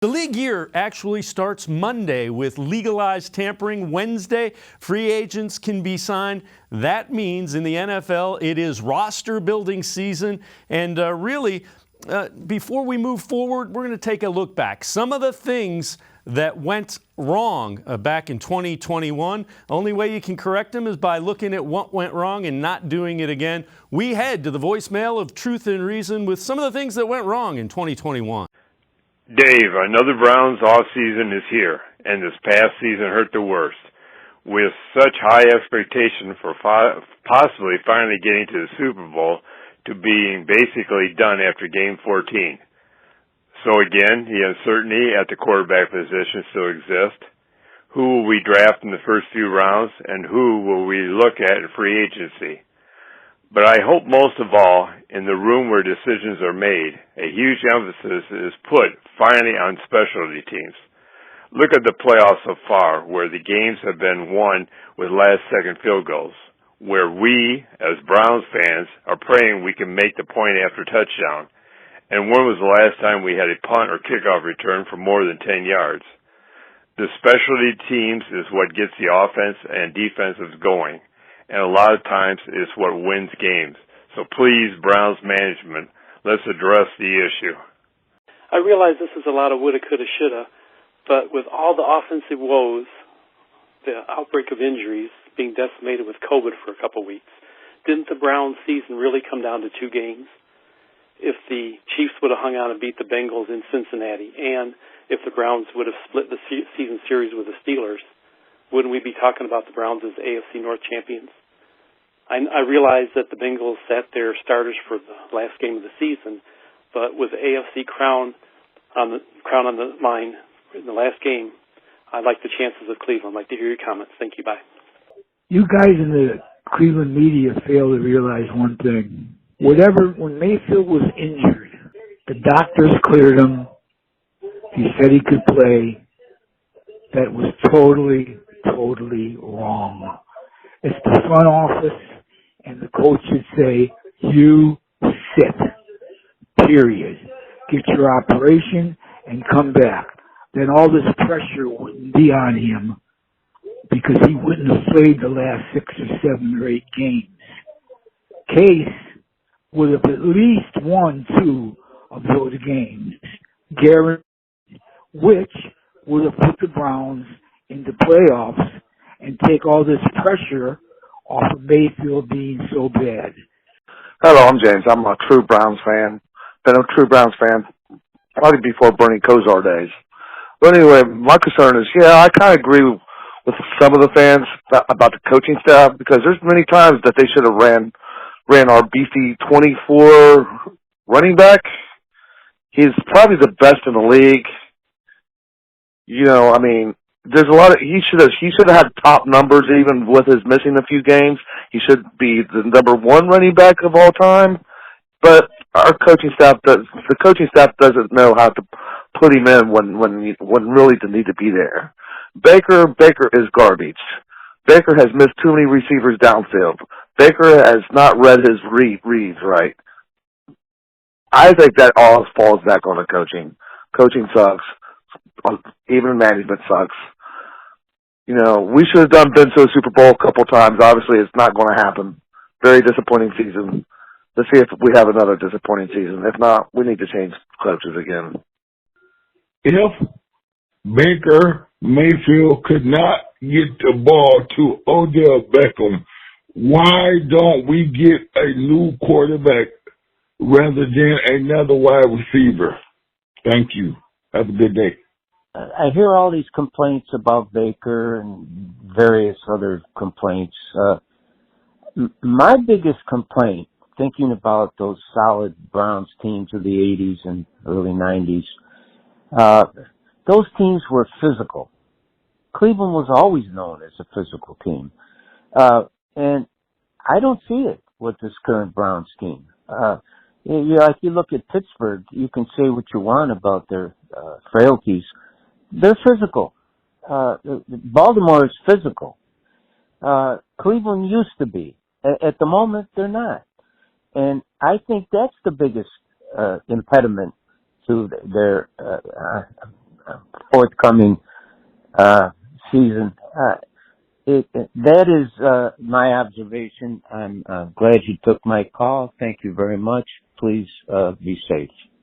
The league year actually starts Monday with legalized tampering. Wednesday, free agents can be signed. That means in the NFL, it is roster building season. And before we move forward, we're going to take a look back. Some of the things that went wrong back in 2021. Only way you can correct them is by looking at what went wrong and not doing it again. We head to the voicemail of Truth and Reason with some of the things that went wrong in 2021. Dave, another Browns offseason is here, and this past season hurt the worst. With such high expectation for possibly finally getting to the Super Bowl to being basically done after Game 14. So again, the uncertainty at the quarterback position still exists. Who will we draft in the first few rounds, and who will we look at in free agency? But I hope most of all, in the room where decisions are made, a huge emphasis is put finally on specialty teams. Look at the playoffs so far, where the games have been won with last-second field goals, where we, as Browns fans, are praying we can make the point after touchdown. And when was the last time we had a punt or kickoff return for more than 10 yards? The specialty teams is what gets the offense and defenses going. And a lot of times it's what wins games. So please, Browns management, let's address the issue. I realize this is a lot of woulda, coulda, shoulda, but with all the offensive woes, the outbreak of injuries, being decimated with COVID for a couple weeks, didn't the Browns season really come down to 2 games? If the Chiefs would have hung out and beat the Bengals in Cincinnati, and if the Browns would have split the season series with the Steelers, wouldn't we be talking about the Browns as AFC North champions? I realize that the Bengals sat their starters for the last game of the season, but with the AFC crown on the line in the last game, I like the chances of Cleveland. I'd like to hear your comments. Thank you. Bye. You guys in the Cleveland media fail to realize one thing. When Mayfield was injured, the doctors cleared him. He said he could play. That was totally wrong. It's the front office and the coach should say, you sit, period. Get your operation and come back. Then all this pressure wouldn't be on him because he wouldn't have played the last 6 or 7 or 8 games. Case would have at least won 2 of those games, guaranteed, which would have put the Browns into playoffs and take all this pressure off of Mayfield being so bad. Hello, I'm James. I'm a true Browns fan. Been a true Browns fan probably before Bernie Kosar days. But anyway, my concern is, I kind of agree with some of the fans about the coaching staff because there's many times that they should have ran our beefy 24 running back. He's probably the best in the league. There's a lot of he should have had top numbers even with his missing a few games. He should be the number 1 running back of all time. But the coaching staff doesn't know how to put him in when really they need to be there. Baker is garbage. Baker has missed too many receivers downfield. Baker has not read his reads right. I think that all falls back on the coaching. Coaching sucks. Even management sucks. We should have been to a Super Bowl a couple times. Obviously, it's not going to happen. Very disappointing season. Let's see if we have another disappointing season. If not, we need to change coaches again. If Baker Mayfield could not get the ball to Odell Beckham, why don't we get a new quarterback rather than another wide receiver? Thank you. Have a good day. I hear all these complaints about Baker and various other complaints. My biggest complaint, thinking about those solid Browns teams of the 80s and early 90s, those teams were physical. Cleveland was always known as a physical team. And I don't see it with this current Browns team. You look at Pittsburgh, you can say what you want about their frailties. They're physical. Baltimore is physical. Cleveland used to be. At the moment, they're not. And I think that's the biggest impediment to their forthcoming season. That is my observation. I'm glad you took my call. Thank you very much. Please be safe.